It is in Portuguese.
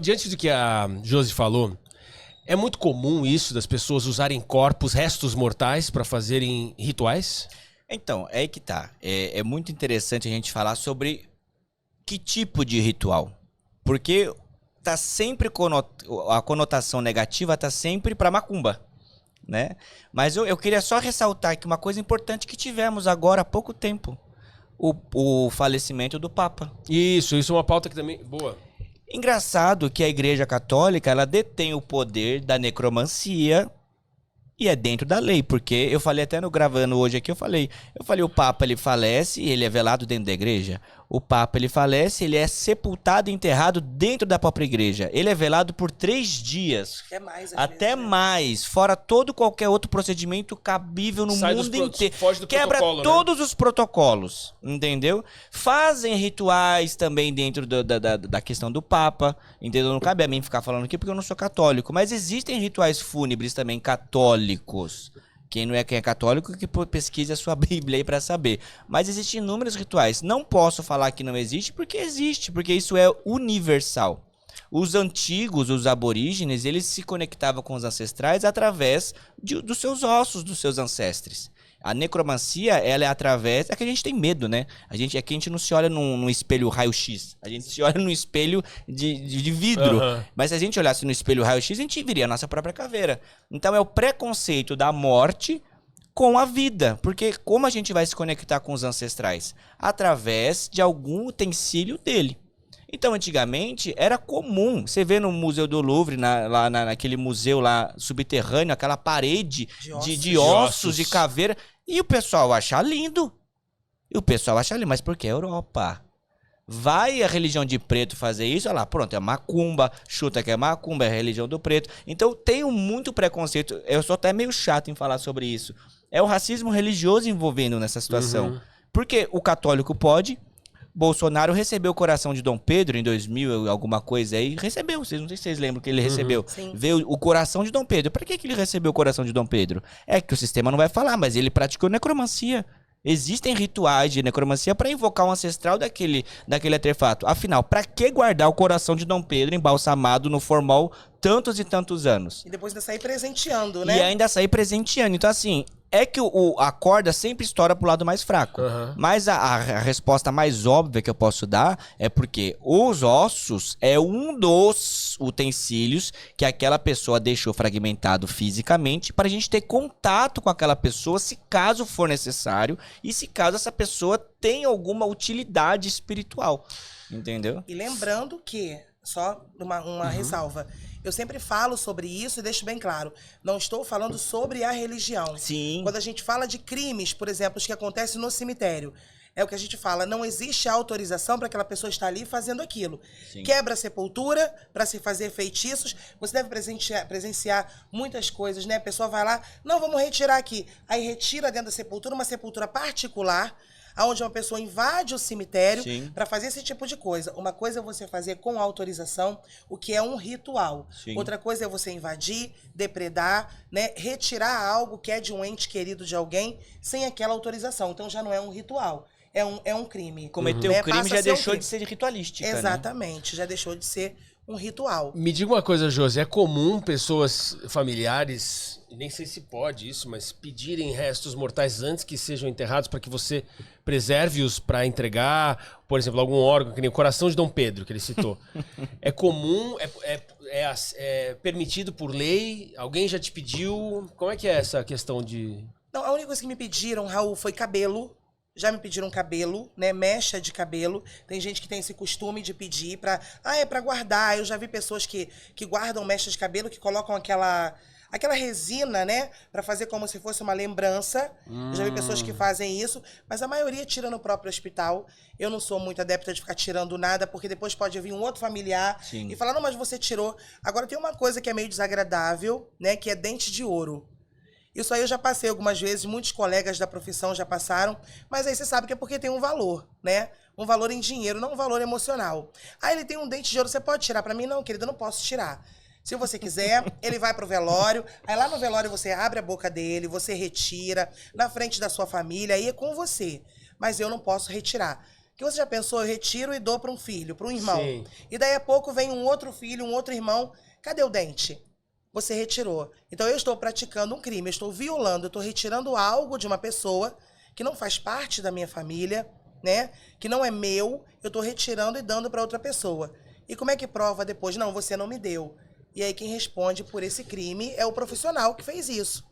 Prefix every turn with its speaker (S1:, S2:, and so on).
S1: Diante do que a Josi falou, é muito comum isso das pessoas usarem corpos, restos mortais para fazerem rituais?
S2: Então, é aí que tá. É muito interessante a gente falar sobre que tipo de ritual. Porque tá sempre a conotação negativa tá sempre para macumba, né? Mas eu queria só ressaltar aqui uma coisa importante que tivemos agora há pouco tempo. O falecimento do Papa.
S1: Isso é uma pauta que também... Boa.
S2: Engraçado que a Igreja Católica, ela detém o poder da necromancia e é dentro da lei, porque eu falei até no gravando hoje aqui, eu falei, o Papa ele falece e ele é velado dentro da igreja. O Papa ele falece, ele é sepultado e enterrado dentro da própria igreja. Ele é velado por 3 dias.
S3: Até mais,
S2: Até mais, fora qualquer outro procedimento cabível no mundo inteiro.
S1: Foge do
S2: Quebra
S1: protocolo,
S2: todos os protocolos, entendeu? Fazem rituais também dentro da questão do Papa, entendeu? Não cabe a mim ficar falando aqui porque eu não sou católico, mas existem rituais fúnebres também católicos. Quem é católico que pesquise a sua Bíblia aí pra saber. Mas existem inúmeros rituais. Não posso falar que não existe, porque isso é universal. Os antigos, os aborígenes, eles se conectavam com os ancestrais através dos seus ossos, dos seus ancestres. A necromancia, ela é através... É que a gente tem medo, né? Aqui a gente não se olha num espelho raio-x. A gente se olha num espelho de vidro. Uhum. Mas se a gente olhasse no espelho raio-x, a gente viria a nossa própria caveira. Então é o preconceito da morte com a vida. Porque como a gente vai se conectar com os ancestrais? Através de algum utensílio dele. Então, antigamente, era comum, você vê no Museu do Louvre, lá naquele museu lá subterrâneo, aquela parede de ossos, de caveira, e o pessoal acha lindo. Mas por que a Europa? Vai a religião de preto fazer isso, olha lá, pronto, é macumba, chuta que é macumba, é a religião do preto. Então, tenho muito preconceito, eu sou até meio chato em falar sobre isso. É o racismo religioso envolvendo nessa situação. Uhum. Porque o católico pode... Bolsonaro recebeu o coração de Dom Pedro em 2000, alguma coisa aí. Recebeu, não sei se vocês lembram que ele recebeu.
S3: Sim.
S2: Veio o coração de Dom Pedro. Para que ele recebeu o coração de Dom Pedro? É que o sistema não vai falar, mas ele praticou necromancia. Existem rituais de necromancia para invocar um ancestral daquele artefato. Afinal, para que guardar o coração de Dom Pedro embalsamado no formol tantos e tantos anos?
S3: E depois ainda sair presenteando, né?
S2: E ainda sair presenteando. Então, assim... É que a corda sempre estoura pro lado mais fraco. Uhum. Mas a resposta mais óbvia que eu posso dar é porque os ossos é um dos utensílios que aquela pessoa deixou fragmentado fisicamente para a gente ter contato com aquela pessoa se caso for necessário e se caso essa pessoa tenha alguma utilidade espiritual. Entendeu?
S3: E lembrando que, só uma ressalva... Eu sempre falo sobre isso e deixo bem claro. Não estou falando sobre a religião.
S2: Sim.
S3: Quando a gente fala de crimes, por exemplo, os que acontecem no cemitério, é o que a gente fala, não existe autorização para aquela pessoa estar ali fazendo aquilo. Sim. Quebra a sepultura para se fazer feitiços. Você deve presenciar muitas coisas, né? A pessoa vai lá, não, vamos retirar aqui. Aí retira dentro da sepultura, uma sepultura particular, onde uma pessoa invade o cemitério para fazer esse tipo de coisa. Uma coisa é você fazer com autorização, o que é um ritual. Sim. Outra coisa é você invadir, depredar, né, retirar algo que é de um ente querido de alguém sem aquela autorização. Então já não é um ritual. É um crime.
S2: Cometeu o crime já deixou de ser ritualística.
S3: Exatamente, né? Já deixou de ser um ritual.
S1: Me diga uma coisa, Josi, é comum pessoas familiares, nem sei se pode isso, mas pedirem restos mortais antes que sejam enterrados para que você preserve-os para entregar, por exemplo, algum órgão, que nem o coração de Dom Pedro, que ele citou. É comum, é permitido por lei? Alguém já te pediu? Como é que é essa questão de...
S3: Não, a única coisa que me pediram, Raul, foi cabelo. Já me pediram cabelo, né? Mecha de cabelo. Tem gente que tem esse costume de pedir pra... é pra guardar. Eu já vi pessoas que guardam mecha de cabelo, que colocam aquela resina, né? Pra fazer como se fosse uma lembrança. Eu já vi pessoas que fazem isso. Mas a maioria tira no próprio hospital. Eu não sou muito adepta de ficar tirando nada, porque depois pode vir um outro familiar e falar, não, mas você tirou. Agora tem uma coisa que é meio desagradável, né? Que é dente de ouro. Isso aí eu já passei algumas vezes, muitos colegas da profissão já passaram, mas aí você sabe que é porque tem um valor, né? Um valor em dinheiro, não um valor emocional. Ah, ele tem um dente de ouro, você pode tirar? Pra mim, não, querida, eu não posso tirar. Se você quiser, ele vai pro velório, aí lá no velório você abre a boca dele, você retira, na frente da sua família, aí é com você. Mas eu não posso retirar. Que você já pensou, eu retiro e dou para um filho, para um irmão.
S1: Sim.
S3: E daí a pouco vem um outro filho, um outro irmão. Cadê o dente? Você retirou. Então eu estou praticando um crime, eu estou violando, eu estou retirando algo de uma pessoa que não faz parte da minha família, né? Que não é meu, eu estou retirando e dando para outra pessoa. E como é que prova depois? Não, você não me deu. E aí quem responde por esse crime é o profissional que fez isso.